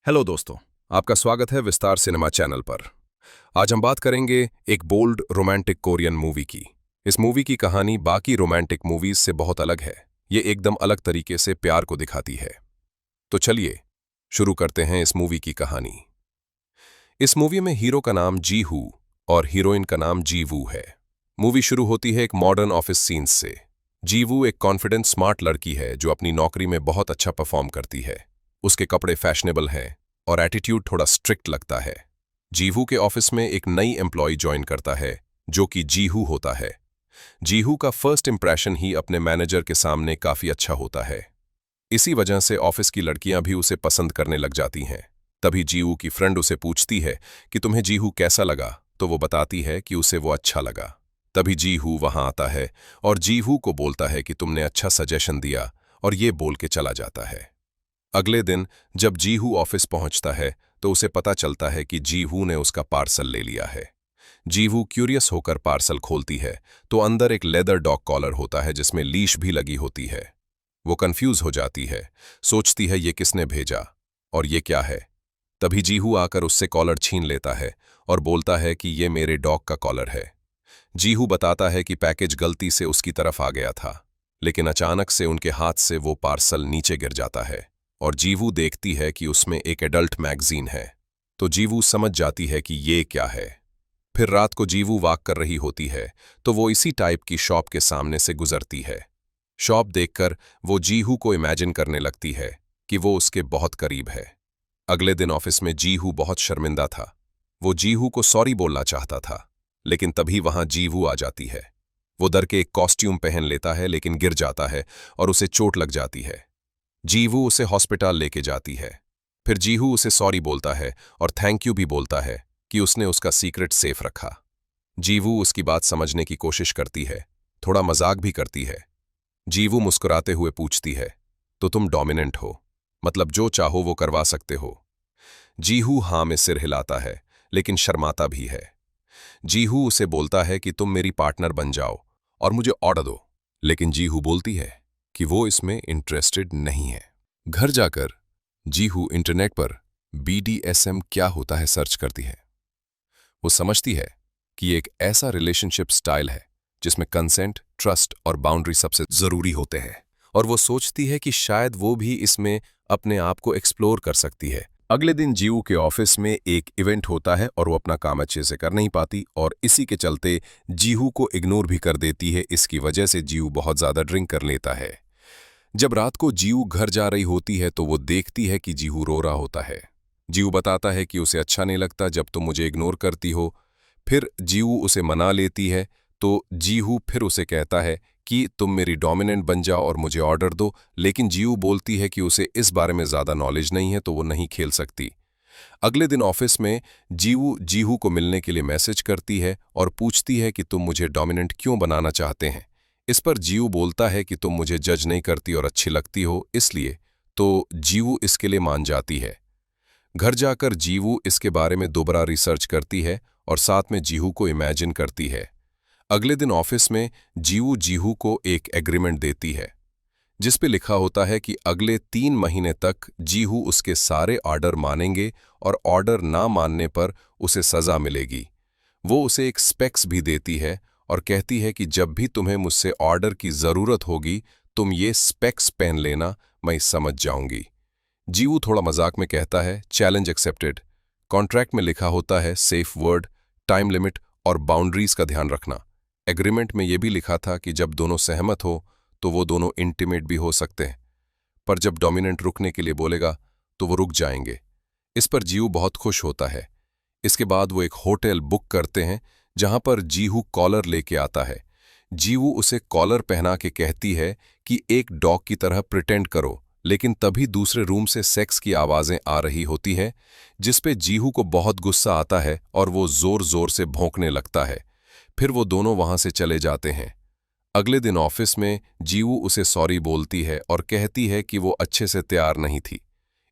Hello दोस्तों, आपका स्वागत है विस्तार सिनेमा चैनल पर। आज हम बात करेंगे एक बोल्ड रोमांटिक कोरियन मूवी की। इस मूवी की कहानी बाकी रोमांटिक मूवीज से बहुत अलग है। ये एकदम अलग तरीके से प्यार को दिखाती है। तो चलिए शुरू करते हैं इस मूवी की कहानी। इस मूवी में हीरो का नाम जी हू और हीरोइन का नाम जी वू है। मूवी शुरू होती है एक मॉडर्न ऑफिस सीन्स से। जी वू एक कॉन्फिडेंट स्मार्ट लड़की है जो अपनी नौकरी में बहुत अच्छा परफॉर्म करती है। उसके कपड़े फैशनेबल हैं और एटीट्यूड थोड़ा स्ट्रिक्ट लगता है। जीहू के ऑफिस में एक नई एम्प्लॉय ज्वाइन करता है जो कि जीहू होता है। जीहू का फर्स्ट इंप्रेशन ही अपने मैनेजर के सामने काफी अच्छा होता है। इसी वजह से ऑफिस की लड़कियां भी उसे पसंद करने लग जाती हैं। तभी जीहू की फ्रेंड उसे पूछती है कि तुम्हें जीहू कैसा लगा, तो वो बताती है कि उसे वो अच्छा लगा। तभी जीहू वहां आता है और जीहू को बोलता है कि तुमने अच्छा सजेशन दिया, और ये बोल के चला जाता है। अगले दिन जब जीहू ऑफिस पहुंचता है तो उसे पता चलता है कि जीहू ने उसका पार्सल ले लिया है। जीहू क्यूरियस होकर पार्सल खोलती है तो अंदर एक लेदर डॉग कॉलर होता है जिसमें लीश भी लगी होती है। वो कंफ्यूज हो जाती है, सोचती है ये किसने भेजा और ये क्या है। तभी जीहू आकर उससे कॉलर छीन लेता है और बोलता है कि ये मेरे डॉग का कॉलर है। जीहू बताता है कि पैकेज गलती से उसकी तरफ आ गया था, लेकिन अचानक से उनके हाथ से वो पार्सल नीचे गिर जाता है और जीवू देखती है कि उसमें एक एडल्ट मैगजीन है। तो जीवू समझ जाती है कि ये क्या है। फिर रात को जीवू वॉक कर रही होती है तो वो इसी टाइप की शॉप के सामने से गुजरती है। शॉप देखकर वो जीहू को इमेजिन करने लगती है कि वो उसके बहुत करीब है। अगले दिन ऑफिस में जीहू बहुत शर्मिंदा था। वो जीहू को सॉरी बोलना चाहता था, लेकिन तभी वहां जीवू आ जाती है। वो डर के एक कॉस्ट्यूम पहन लेता है लेकिन गिर जाता है और उसे चोट लग जाती है। जीवू उसे हॉस्पिटल लेके जाती है। फिर जीहू उसे सॉरी बोलता है और थैंक यू भी बोलता है कि उसने उसका सीक्रेट सेफ रखा। जीवू उसकी बात समझने की कोशिश करती है, थोड़ा मजाक भी करती है। जीवू मुस्कुराते हुए पूछती है, तो तुम डोमिनेंट हो, मतलब जो चाहो वो करवा सकते हो। जीहू हाँ में सिर हिलाता है, लेकिन शर्माता भी है। जीहू उसे बोलता है कि तुम मेरी पार्टनर बन जाओ और मुझे ऑर्डर दो, लेकिन जीहू बोलती है कि वो इसमें इंटरेस्टेड नहीं है। घर जाकर जीहू इंटरनेट पर BDSM क्या होता है सर्च करती है। वो समझती है कि ये एक ऐसा रिलेशनशिप स्टाइल है जिसमें कंसेंट, ट्रस्ट और बाउंड्री सबसे जरूरी होते हैं, और वो सोचती है कि शायद वो भी इसमें अपने आप को एक्सप्लोर कर सकती है। अगले दिन जीहू के ऑफिस में एक इवेंट होता है और वो अपना काम अच्छे से कर नहीं पाती, और इसी के चलते जीहू को इग्नोर भी कर देती है। इसकी वजह से जीहू बहुत ज्यादा ड्रिंक कर लेता है। जब रात को जीहू घर जा रही होती है तो वो देखती है कि जीहू रो रहा होता है। जीहू बताता है कि उसे अच्छा नहीं लगता जब तुम मुझे इग्नोर करती हो। फिर जीहू उसे मना लेती है तो जीहू फिर उसे कहता है कि तुम मेरी डोमिनेंट बन जाओ और मुझे ऑर्डर दो, लेकिन जीहू बोलती है कि उसे इस बारे में ज्यादा नॉलेज नहीं है तो वो नहीं खेल सकती। अगले दिन ऑफिस में जीहू जीहू को मिलने के लिए मैसेज करती है और पूछती है कि तुम मुझे डोमिनेंट क्यों बनाना चाहते हैं। इस पर जीहू बोलता है कि तुम मुझे जज नहीं करती और अच्छी लगती हो इसलिए, तो जीहू इसके लिए मान जाती है। घर जाकर जीहू इसके बारे में दोबारा रिसर्च करती है और साथ में जीहू को इमेजिन करती है। अगले दिन ऑफिस में जीहू जीहू को एक एग्रीमेंट देती है जिस पे लिखा होता है कि अगले 3 महीने तक जीहू उसके सारे ऑर्डर मानेंगे और ऑर्डर ना मानने पर उसे सजा मिलेगी। वो उसे एक स्पेक्स भी देती है और कहती है कि जब भी तुम्हें मुझसे ऑर्डर की जरूरत होगी तुम ये स्पेक्स पहन लेना, मैं समझ जाऊंगी। जीहू थोड़ा मजाक में कहता है, चैलेंज एक्सेप्टेड। कॉन्ट्रैक्ट में लिखा होता है सेफ वर्ड, टाइम लिमिट और बाउंड्रीज का ध्यान रखना। एग्रीमेंट में यह भी लिखा था कि जब दोनों सहमत हो तो वो दोनों इंटीमेट भी हो सकते हैं, पर जब डोमिनेंट रुकने के लिए बोलेगा तो वो रुक जाएंगे। इस पर जीहू बहुत खुश होता है। इसके बाद वो एक होटल बुक करते हैं जहां पर जीहू कॉलर लेके आता है। जीहू उसे कॉलर पहना के कहती है कि एक डॉग की तरह प्रिटेंड करो, लेकिन तभी दूसरे रूम से सेक्स की आवाजें आ रही होती है जिस पे जीहू को बहुत गुस्सा आता है और वो जोर जोर से भौंकने लगता है। फिर वो दोनों वहां से चले जाते हैं। अगले दिन ऑफिस में जीहू उसे सॉरी बोलती है और कहती है कि वो अच्छे से तैयार नहीं थी।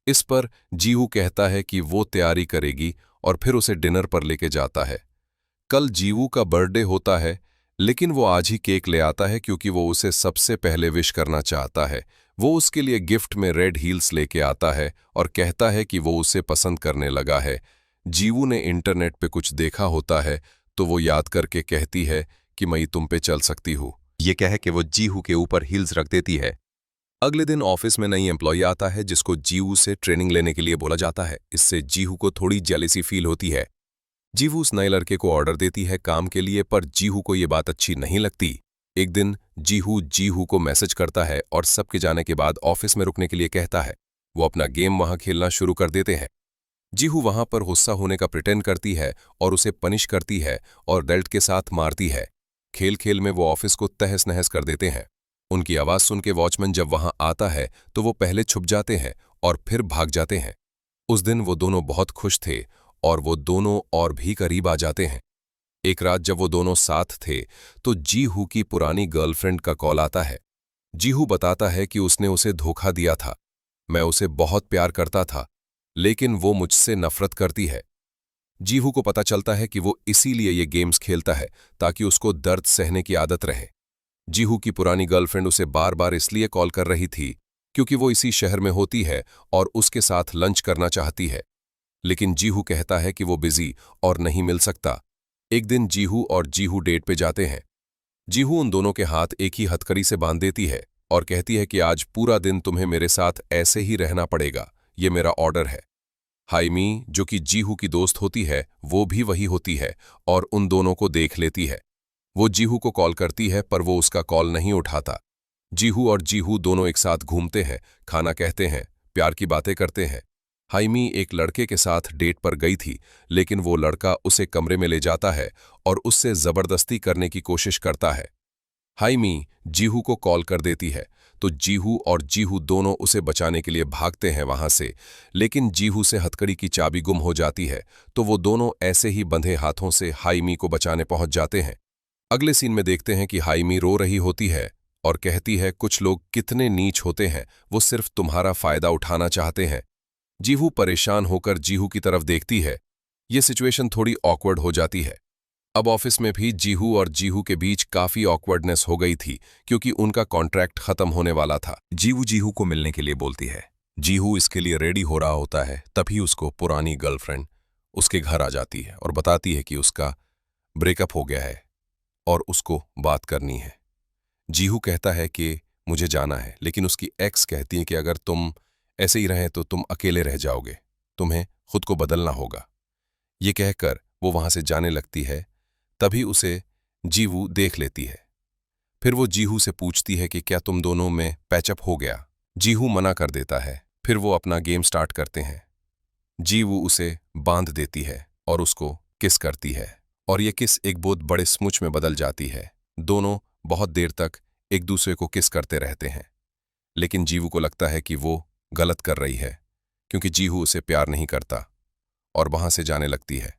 इस पर जीहू कहता है कि वो तैयारी करेगी और फिर उसे डिनर पर लेके जाता है। कल जीहू का बर्थडे होता है, लेकिन वो आज ही केक ले आता है क्योंकि वो उसे सबसे पहले विश करना चाहता है। वो उसके लिए गिफ्ट में रेड हील्स लेके आता है और कहता है कि वो उसे पसंद करने लगा है। जीवू ने इंटरनेट पे कुछ देखा होता है तो वो याद करके कहती है कि मैं तुम पे चल सकती हूँ। ये कह के वो जीहू के ऊपर हील्स रख देती है। अगले दिन ऑफिस में नई एम्प्लॉई आता है जिसको जीवू से ट्रेनिंग लेने के लिए बोला जाता है। इससे जीहू को थोड़ी जेलेसी फील होती है। जीहू उस नए लड़के को ऑर्डर देती है काम के लिए, पर जीहू को ये बात अच्छी नहीं लगती। एक दिन जीहू को मैसेज करता है और सबके जाने के बाद ऑफिस में रुकने के लिए कहता है। वो अपना गेम वहां खेलना शुरू कर देते हैं। जीहू वहां पर गुस्सा होने का प्रिटेंड करती है और उसे पनिश करती है और बेल्ट के साथ मारती है। खेल खेल में वो ऑफिस को तहस नहस कर देते हैं। उनकी आवाज सुन के वॉचमैन जब वहां आता है तो वो पहले छुप जाते हैं और फिर भाग जाते हैं। उस दिन वो दोनों बहुत खुश थे और वो दोनों और भी करीब आ जाते हैं। एक रात जब वो दोनों साथ थे तो जीहू की पुरानी गर्लफ्रेंड का कॉल आता है। जीहू बताता है कि उसने उसे धोखा दिया था। मैं उसे बहुत प्यार करता था, लेकिन वो मुझसे नफरत करती है। जीहू को पता चलता है कि वो इसीलिए ये गेम्स खेलता है ताकि उसको दर्द सहने की आदत रहे। जीहू की पुरानी गर्लफ्रेंड उसे बार बार इसलिए कॉल कर रही थी क्योंकि वो इसी शहर में होती है और उसके साथ लंच करना चाहती है, लेकिन जीहू कहता है कि वो बिजी और नहीं मिल सकता। एक दिन जीहू और जीहू डेट पे जाते हैं। जीहू उन दोनों के हाथ एक ही हथकड़ी से बांध देती है और कहती है कि आज पूरा दिन तुम्हें मेरे साथ ऐसे ही रहना पड़ेगा, ये मेरा ऑर्डर है। हाइमी, जो कि जीहू की दोस्त होती है, वो भी वही होती है और उन दोनों को देख लेती है। वो जीहू को कॉल करती है पर वो उसका कॉल नहीं उठाता। जीहू और जीहू दोनों एक साथ घूमते हैं, खाना कहते हैं, प्यार की बातें करते हैं। हाइमी एक लड़के के साथ डेट पर गई थी, लेकिन वो लड़का उसे कमरे में ले जाता है और उससे जबरदस्ती करने की कोशिश करता है। हाइमी जीहू को कॉल कर देती है तो जीहू और जीहू दोनों उसे बचाने के लिए भागते हैं वहां से, लेकिन जीहू से हथकड़ी की चाबी गुम हो जाती है तो वो दोनों ऐसे ही बंधे हाथों से हाइमी को बचाने पहुंच जाते हैं। अगले सीन में देखते हैं कि हाइमी रो रही होती है और कहती है कुछ लोग कितने नीच होते हैं, वो सिर्फ तुम्हारा फायदा उठाना चाहते हैं। जीहू परेशान होकर जीहू की तरफ देखती है। ये सिचुएशन थोड़ी ऑकवर्ड हो जाती है। अब ऑफिस में भी जीहू और जीहू के बीच काफी ऑकवर्डनेस हो गई थी क्योंकि उनका कॉन्ट्रैक्ट खत्म होने वाला था। जीहू को मिलने के लिए बोलती है। जीहू इसके लिए रेडी हो रहा होता है, तभी उसको पुरानी गर्लफ्रेंड उसके घर आ जाती है और बताती है कि उसका ब्रेकअप हो गया है और उसको बात करनी है। जीहू कहता है कि मुझे जाना है, लेकिन उसकी एक्स कहती है कि अगर तुम ऐसे ही रहें तो तुम अकेले रह जाओगे, तुम्हें खुद को बदलना होगा। ये कहकर वो वहां से जाने लगती है। तभी उसे जीहू देख लेती है। फिर वो जीहू से पूछती है कि क्या तुम दोनों में पैचअप हो गया। जीहू मना कर देता है। फिर वो अपना गेम स्टार्ट करते हैं। जीहू उसे बांध देती है और उसको किस करती है और ये किस एक बहुत बड़े स्मुच में बदल जाती है। दोनों बहुत देर तक एक दूसरे को किस करते रहते हैं, लेकिन जीहू को लगता है कि वो गलत कर रही है क्योंकि जीहू उसे प्यार नहीं करता और वहां से जाने लगती है।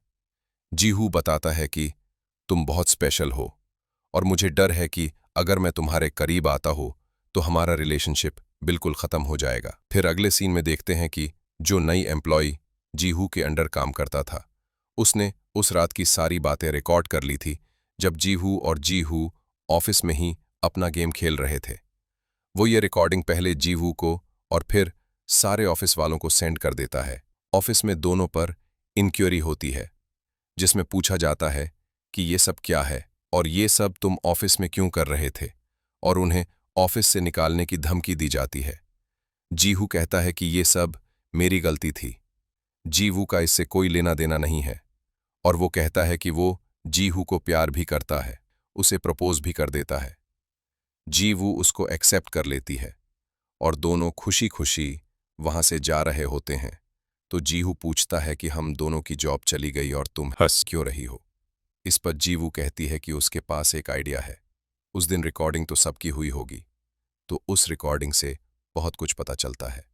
जीहू बताता है कि तुम बहुत स्पेशल हो और मुझे डर है कि अगर मैं तुम्हारे करीब आता हूं तो हमारा रिलेशनशिप बिल्कुल खत्म हो जाएगा। फिर अगले सीन में देखते हैं कि जो नई एम्प्लॉय जीहू के अंडर काम करता था, उसने उस रात की सारी बातें रिकॉर्ड कर ली थी जब जीहू और जीहू ऑफिस में ही अपना गेम खेल रहे थे। वो ये रिकॉर्डिंग पहले जीहू को और फिर सारे ऑफिस वालों को सेंड कर देता है। ऑफिस में दोनों पर इंक्वायरी होती है जिसमें पूछा जाता है कि ये सब क्या है और ये सब तुम ऑफिस में क्यों कर रहे थे, और उन्हें ऑफिस से निकालने की धमकी दी जाती है। जीहू कहता है कि ये सब मेरी गलती थी, जीहू का इससे कोई लेना देना नहीं है, और वो कहता है कि वो जीहू को प्यार भी करता है, उसे प्रपोज भी कर देता है। जीहू उसको एक्सेप्ट कर लेती है और दोनों खुशी खुशी वहां से जा रहे होते हैं। तो जीहू पूछता है कि हम दोनों की जॉब चली गई और तुम हंस क्यों रही हो। इस पर जीहू कहती है कि उसके पास एक आइडिया है। उस दिन रिकॉर्डिंग तो सबकी हुई होगी, तो उस रिकॉर्डिंग से बहुत कुछ पता चलता है।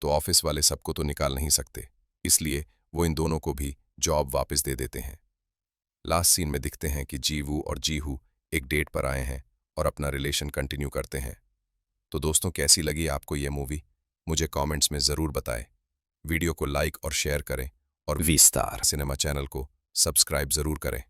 तो ऑफिस वाले सबको तो निकाल नहीं सकते, इसलिए वो इन दोनों को भी जॉब वापस दे देते हैं। लास्ट सीन में दिखते हैं कि जीवू और जीहू एक डेट पर आए हैं और अपना रिलेशन कंटिन्यू करते हैं। तो दोस्तों, कैसी लगी आपको ये मूवी, मुझे कमेंट्स में ज़रूर बताएं। वीडियो को लाइक और शेयर करें और विस्तार सिनेमा चैनल को सब्सक्राइब ज़रूर करें।